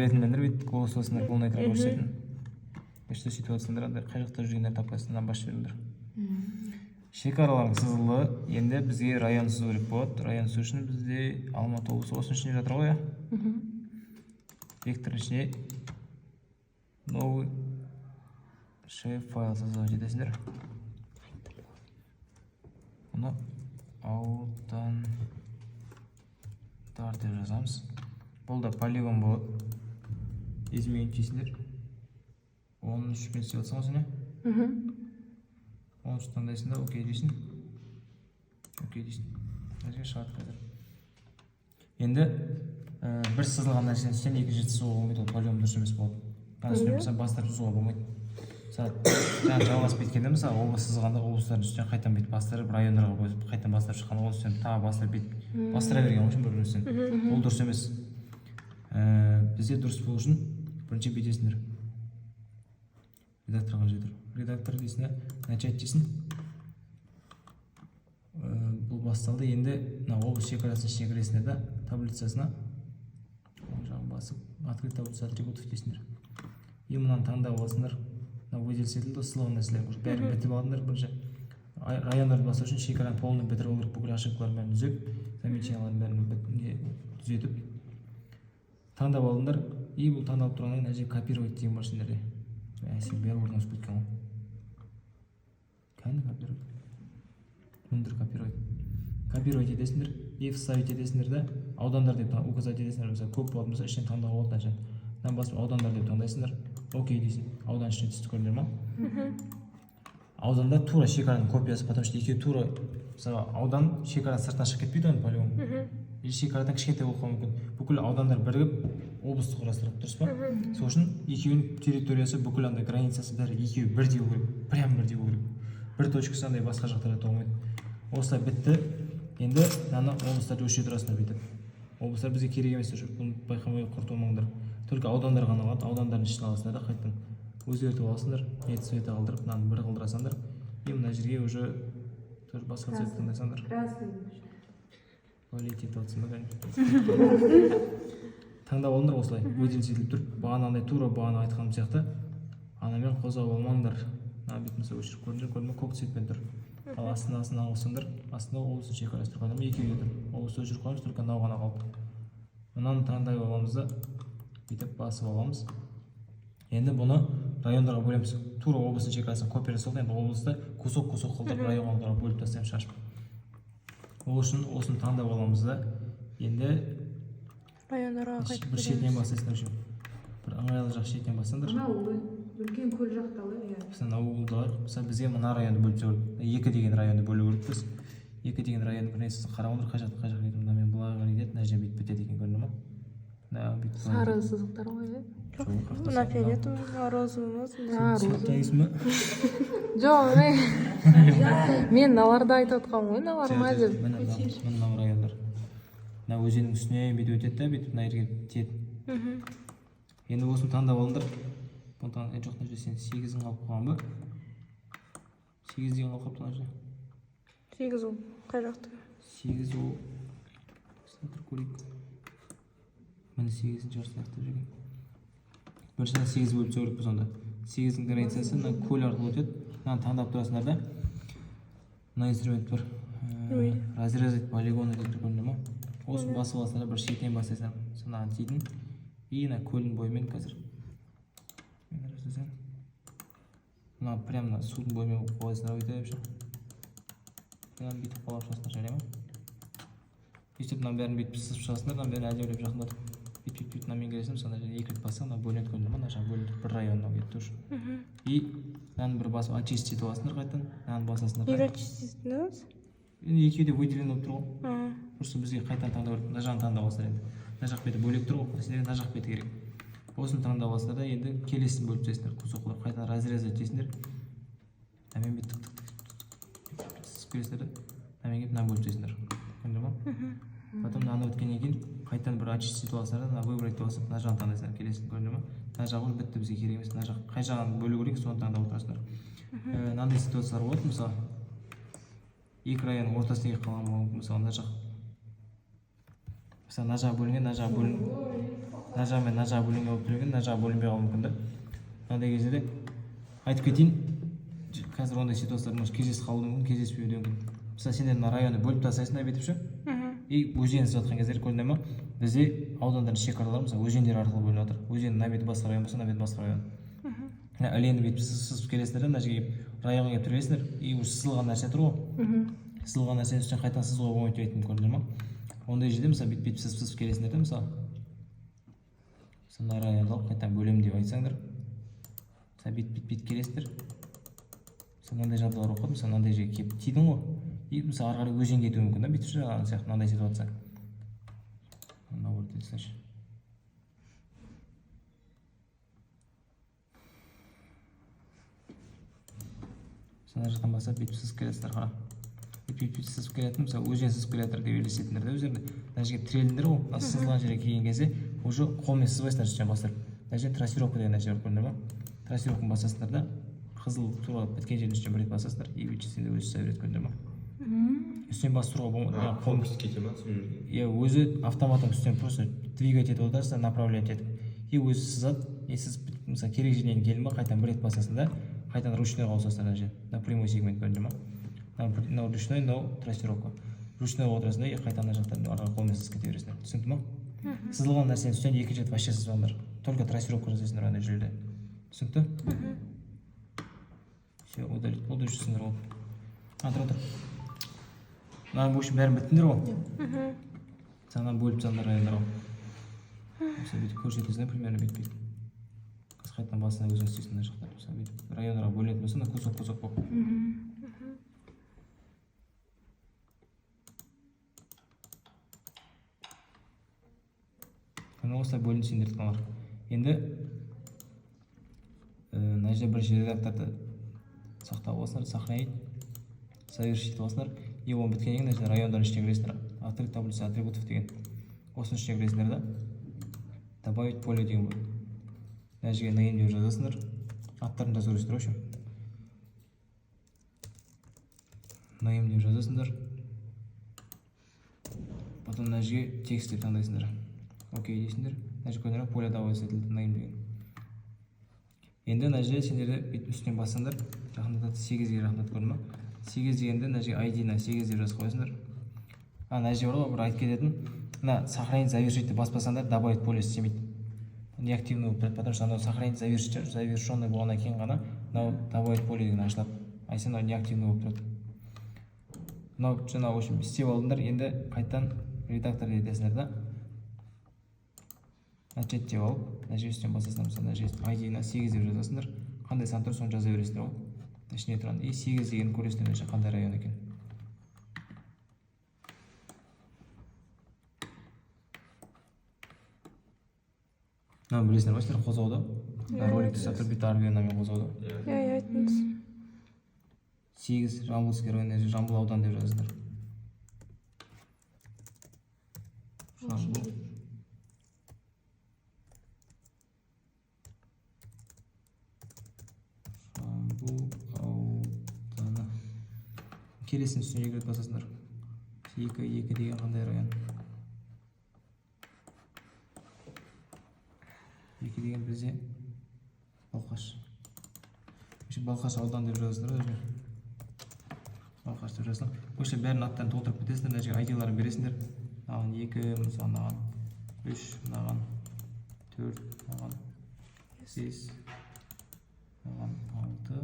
білетіндер бүйтіп голосовосында полный экран көрсететін. Ішті сөйтіп отырсыңдар, андай қай жақта жүргендерін таппайсыңдар, басып жіберіңдер. Шекаралардың сызылы, енді бізге район сызу керек болады. Район сызу үшін бізде Алматы облысы осының ішінде жатыр ғой, вектордың ішіне новый shape файл создавать етесіңдер. Оны аудандар деп жазамыз. Бұл да полигон болады. Изменить дейсіңдер. 13 мен істеп жатсың осыны. 13 таңдайсың да, окей дейсің. Окей дейсің. Өзге шығады қазір. Енді бір сызылған нәрсені сен екінші сызуға болмайды, ол полигон дұрыс емес болады. Үстіне мысалы бастырып сызуға болмайды. Мысалы жаңа жалғасып кеткенде мысалы облыс сызғанда облыстардың үстінен қайтадан бүйтіп бастырып райондарға қойып қайтадан бастырып шыққан ол үстінен тағы бастырып бүйтіп бастыра берген ғой бір-бірінен. Ол дұрыс емес. Бізде дұрыс болу үшін бірінші бүйтесіңдер. Редакторға жетір. Редактор дейсің, начать дейсің. Бұл басталды. Енді облыс шекарасына шекаресіне де таблицасына оң жағын басып открыть таблица атрибутов дейсіңдер. И мұнан таңдап аласыңдар. Выделить етілді сылған нәрселер бәрін бітіп алыңдар. Бірінші райондарды басу үшін шекараны полный бітіріп алу керек. Бүкіл ошибкаларын бәрін түзеп, замечанияларын бәрін түзетіп таңдап алыңдар. И бұл таңдалып тұрғаннан әже копировать деген бар сендерде. Сен бәрі орнына өсіп кеткен ғой. Кәні копировать. Міндір копировать. Копировать етесіңдер. И вставить етесіңдер да аудандар деп указать етесіңдер. Мысалы көп болатын болса ішінен таңдап алатын әже. Мынаны басып аудандар деп таңдайсыңдар. Окей дейсің. Аудан ішіне түсті көрдіңдер ма? Ауданда тура шекараның копиясы, потому что екеуі тура аудан шекараның сыртынан шығып кетпейді оны полигон. Или шекарадан кішкентай болып қалуы мүмкін. Бүкіл аудандар бірігіп облысты құрастырып, дұрыс па? Сол үшін екеуінің территориясы, бүкіл андай границасы бәрі екеуі бірдей болу керек, прям бірдей болу керек. Бір точкасы андай басқа жақтарда толмайды. Осылай бітті. Енді мынаны облыстарды өшіре тұрасыңдар бүйтіп. Облыстар бізге керек емес, бұны байқамай құртылмаңдар. Только аудандар ғана алады, аудандардың ішін аласыңдар да қайтадан өзгертіп аласыңдар, нет цвета қалдырып, мынаны бір қалдырасыңдар. И мына жерге уже басқа цвет таңдайсаңдар. Полетит отсың ба? Таңдап алыңдар осылай, выделить етіліп тұр. Бағанағындай тура бағана айтқаным сияқты анамен қозғап алмаңдар. Мына бет мысалы өшіріп көрдіңдер, көк цветпен тұр. Ал астына алсаңдар, астында облыстың шекарасы тұрған екеуі тұр. Облысты өшіріп қаламыз, только мынау ғана қалды. Мынаны таңдай аламыз да бүйтіп басып аламыз. Енді бұны райондарға бөлеміз. Тура облыстың шекарасын копиясы енді облысты кусок қылдырып райондарға бөліп тастаймыз шашып. Ол үшін осыны таңдап аламыз да. Енді райондарға қайтып бір шетінен бастайсыңдар үшін. Бір ыңғайлы жақ шетінен бастаңдар. Мынау үлкен көл жақталы. Біздің ауылдар, біз мына районды бөліп жібердік. 2 деген районды бөліп өттік. 2 деген районды бір несі қарауыңдар қай жаққа кетіп, мына мен бұларға кетеді, мына жер бүйтіп бітеді екен көрінді ма? Сары сызықтар ғой, мына фиолетовый, розовый. Жоқ, мен наларды айтып отқам ғой, налар ма деп. Мына райондар. Мына өзеннің үстіне бүйтіп өтеді да, бүйтіп мына жерге тиеді. Енді осыны таңдап алыңдар. Бұны жоқ нәрсе сен 8-ін алып қойған ба? 8 деген алып қапты нәрсе. 8 ол қай жақта? 8 ол сатыр көрейік. Міне 8-ін жарыс аяқтап жүрген. Біршіна 8 бөліп сөйлеп біз онда. 8-дің границасы мына көл арқылы өтеді. Мынаны таңдап тұрасыңдар да. Мына инструмент бар. Разрезать полигоны деп көрінді ма? Осыны басып аласыңдар, бір шетінен бастайсыңдар. Мынаны тидің. И мына көлдің бойымен қазір. Мына прям судың бойымен қойсыңдар өйтіп. Прям бүйтіп қолап шығасыңдар, жарай ма? Өйтіп мына бәрін бүйтіп сызып шығасыңдар, мына бәрін әдемілеп жақындатып. Бүйтіп мына мен келесің, сонда 2 рет бассаң, мына бөлінеді көрінді ма? Мына жағы бөлініп бір районнан кетті уже. И мынаны бір басып очистить етіп аласыңдар қайтадан, мынаны басасыңдар. Неге очистить етіңіз? Енді екеуі де выделен болып тұр ғой. Просто бізге қайтадан таңдау керек. Мына жағын таңдап алсаңдар енді. Мына жақ беті бөлек тұр ғой, сендерге мына жақ беті керек. Осыны таңдап алсаңдар да енді келесін бөліп тастайсыңдар, кусоқлар қайтадан разрезать етесіңдер. Мынамен бүйтіп сызып келесіңдер да, мынамен келіп мынаны бөліп тастайсыңдар. Көрінді ма? Потом мынаны өткеннен кейін қайтадан бір очистить етіп алсаңдар да, мына выбрать деп алсаң, мына жағын таңдайсыңдар, келесің, көрінді ма? Мына жағы уже бітті, бізге керек емес. Мына жақ қай жағын бөлу керек, соны таңдап отырасыңдар. Мынандай ситуациялар болады, мысалы 2 районның ортасына келіп қалған болуы мүмкін, мысалы мына жақ мысалы мына жағы бөлінген, мына жағы бөлінген, мына жағы мен мына жағы бөлінген болып келген, мына жағы бөлінбей қалуы мүмкін да. Мынандай кезде де айтып кетейін, қазір ондай ситуациялар может кездесіп қалуы мүмкін, кездеспеуі де мүмкін. Мысалы сендер мына районды бөліп тастайсыңдар бүйтіп ше, и өзен іздеп жатқан кездер көрдіңдер ма? Бізде аудандардың шекаралары мысалы өзендер арқылы бөлініп жатыр. Өзеннің мына беті басқа район болса, мына беті басқа район. Мына ілені бүйтіп сызып келесіңдер да, мына жерге районға келіп тірелесіңдер, и уже сызылған нәрсе тұр ғой. Сызылған нәрсенің үстінен қайтадан сызуға болмайды деп айттым, көрдіңдер ма? Ондай жерде мысалы бүйтіп сызып келесіңдер да, мысалы мына районды алып қайтадан бөлемін деп айтсаңдар, мысалы бүйтіп келесіңдер. Мысалы мынандай жағдайлар болып қалды, мысалы мынандай жерге келіп тидің ғой, и мысалы ары қарай өзен кетуі мүмкін да, бүйтіп ше, ана сияқты мынандай ситуация. Наоборот етсінші. Мына жақтан бастап бүйтіп сызып келесіңдер, қара. Бүйтіп сызып келетін, мысалы өзен сызып келе жатыр деп елестетіңдер да өздеріңді. Мына жерге тірелдіңдер ғой, мына сызылған жерге келген кезде уже қолмен сызбайсыңдар шешен бастырып. Мына жерде трассировка деген нәрсе бар, көрдіңдер ма? Трассировканы басасыңдар да, қызыл тура біткен жердің үстінен бір рет басасыңдар, и бүйтіп сенде өзі сыза береді, көрдіңдер ма? Үстінен бастыруға болмайды. Компас кете ма сол жерге? Иә, өзі автоматтан үстінен просто двигать етіп отырсың да, направлять етіп. И өзі сызады, и сіз мысалы керек жерден келдің ба, қайтадан бір рет басасың да, қайтадан ручнойға ауысасыңдар ана жерде. На прямой сегмент, көрдіңдер ма? Мынау ручной, мынау трассировка. Ручнойға отырасың да, и қайтадан ана жақтан арғы қолмен сызып кете бересіңдер. Түсінді ма? Сызылған нәрсенің үстінен екінші рет вообще сызбаңдар. Только трассировка жасайсыңдар ана жерде. Түсінікті? Все, удалить болды, жүрсіңдер ол. Тұр. Мынаның в общем бәрін біттіңдер ғой. Саған бөліп тастаңдар райондар ғой. Мысалы бүйтіп көрсетесіңдер, примерно бүйтіп. Қазір қайтадан басына өзің істейсің мына жақтар. Мысалы бүйтіп райондарға бөлінетін болса, мына кусок болып. Осылай бөлінсеңдер тұтқанлар. Енді мына жерде бірінші редакторды сақтап аласыңдар, сохранить, завершить аласыңдар. И оны біткеннен кейін райондардың ішіне кіресіңдер. Открыть таблица атрибутов деген. Осының ішіне кіресіңдер да. Добавить поле деген болады. Мына жерге name деп жазасыңдар. Аттарын жазу керексіздер, в общем. Name деп жазасыңдар. Потом мына жерге текст деп таңдайсыңдар. Окей дейсіңдер. Мына жерге көрдіңдер, поле добавить етілді, name деген. Енді мына жерде сендерді бүйтіп үстінен бассаңдар, жақындатады, 8-ге жақындатып көрдің ма? 8 дегенде мына жерге ID-на 8 деп жазып қойсыңдар. Мына жерде бар ғой, бір айтып кететін. Мына сохранить, завершить деп баспасаңдар, добавить поле істемейді. Неактивный болып тұрады, потому что анау сохранить, завершенный болғаннан кейін ғана мынау добавить поле деген ашылады. А сен мынау неактивный болып тұрады. Мынау жаңағы, в общем, істеп алдыңдар, енді қайтадан редактор етесіңдер да. Начать деп алып, мына жерге үстінен басасыңдар, мысалы мына жерге ID-на 8 деп жазасыңдар. Қандай сан тұр, соны жаза бересіңдер ғой. Ішіне тұрған. И 8 дегенін көресіңдер, қандай район екен. Мынаны білесіңдер ма сіздер қозғауды? Роликті сатыр бүйтіп ары бері мынамен қозғауды. Иә, айттыңыз. 8 Жамбылский район, Жамбыл аудан деп жазасыңдар. Жамбыл ауданы. Келесінің үстіне екі рет басасыңдар. 2 деген қандай район? 2 деген бізде Балқаш. Балқаш аудан деп жазасыңдар. Балқаш деп жазасыңдар. Осы бәрін аттарын толтырып кетесіңдер, мына жерге ID-ларын бересіңдер. Мынаған 2, мысалы мынаған 3, мынаған 4, мынаған 5, мынаған 6,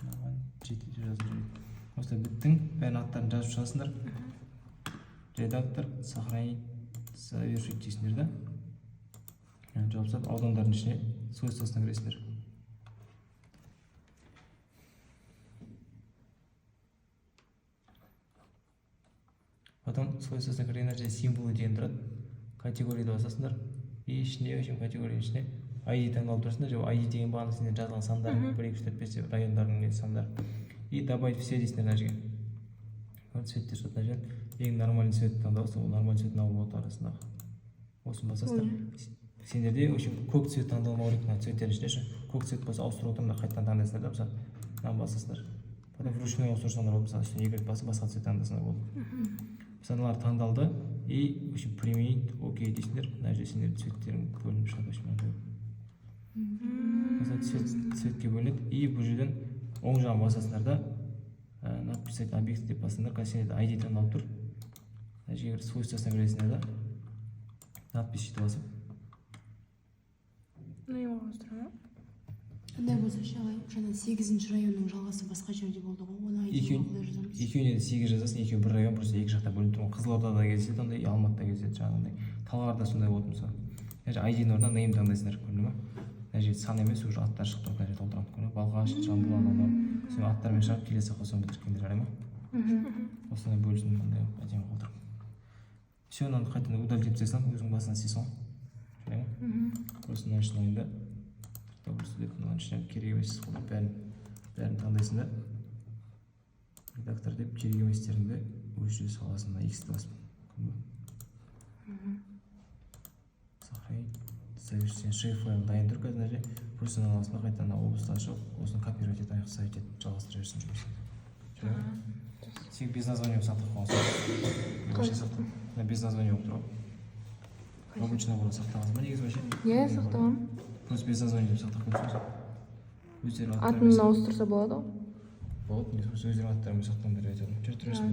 мынаған 7 деп жазып жүреді. Осылай біттің, бәрін аттарын жазып шығасыңдар. Редактор, сохранить, завершить дейсіңдер да. Жауап сап, аудандардың ішіне свойствосына кіресіңдер. Потом свойствосына кірген жерде символы деген тұрады. Категорияда басасыңдар. И ішіне, общем, категорияның ішіне ID таңдалып тұрсыңдар. Және ID деген бағаны сендер жазылған сандар, 1, 2, 3, 4, 5 райондардың сандар. И добавить все дейсіңдер мына жерге. Цветтер шығады мына жерден. Ең нормальный цвет таңдалса, ол нормальный цвет мынау болады арасындағы. Осыны басасыздар. Сендерде, в общем, көк цвет таңдалмау керек мына цветтердің ішінде. Көк цвет болса ауыстырып отырмын да қайтадан таңдайсыңдар да, мысалы мынаны басасыздар. Потом вручную ауыстырсаңдар болды, мысалы үстіне екі рет басып басқа цвет таңдасаңдар болды. Мысалы мыналар таңдалды, и в общем применить окей дейсіңдер. Мына жерде сендердің цветтерің бөлініп шығады. В общем мынандай цветке бөлінеді. И бұл жерден оң жағын басасыңдар да написать объект деп басыңдар. Қазір сендерде ID таңдалып тұр. Мына жерге свойствосына кіресіңдер да надпись етіп басып. Не болмастыра ма? Андай болса жаңа 8-ші районның жалғасы басқа жерде болды ғой. Оны айтуға қалай жазамыз? Екеуіне де 8 жазасың, екеуі бір район, просто екі жақта бөлініп тұр. Қызылордада кездеседі, ондай Алматыда кездеседі жаңағындай. Талғарда сондай болды мысалы. Мына жерде ID-ның орнына name таңдайсыңдар, көрдің ба? Мына жерде сан емес, уже аттар шықты, мына жерде толтырамын, көрдің ба? Балқаш, Жамбыл, анау. Соны аттармен шығарып келесі қосуын бітіргендер, жарай ма? Осындай бөлсін, мындай әдемі қылдырып. Все, мынаны қайтадан удалить етіп тастайсың, өзің басынан істейсің ғой. Жарай ма? Осыны ашылайын да. Мынаның ішінен керек емес бәрін таңдайсың да. Редактор деп керек еместеріңді өшіре саласың да X-ті басып. Сохранить. Сен шейв файл дайын тұр қазір нәрсе. Просто наласында қайтадан облыстан шығып, осыны копировать етіп, аяқ сайт етіп жалғастыра берсін жұмысын. Сен без названия сақтап қалғансың. Вообще сақтап. Без названия болып тұр ғой. Обычно бұрын сақтағансың ба негізі вообще? Иә, сақтағам. Просто без названия деп сақтап қойсың. Өздері Атын ауыстырса болады ғой. болады, өздерінің аттарымен сақтаңдар айтады. Жүр тұрасың.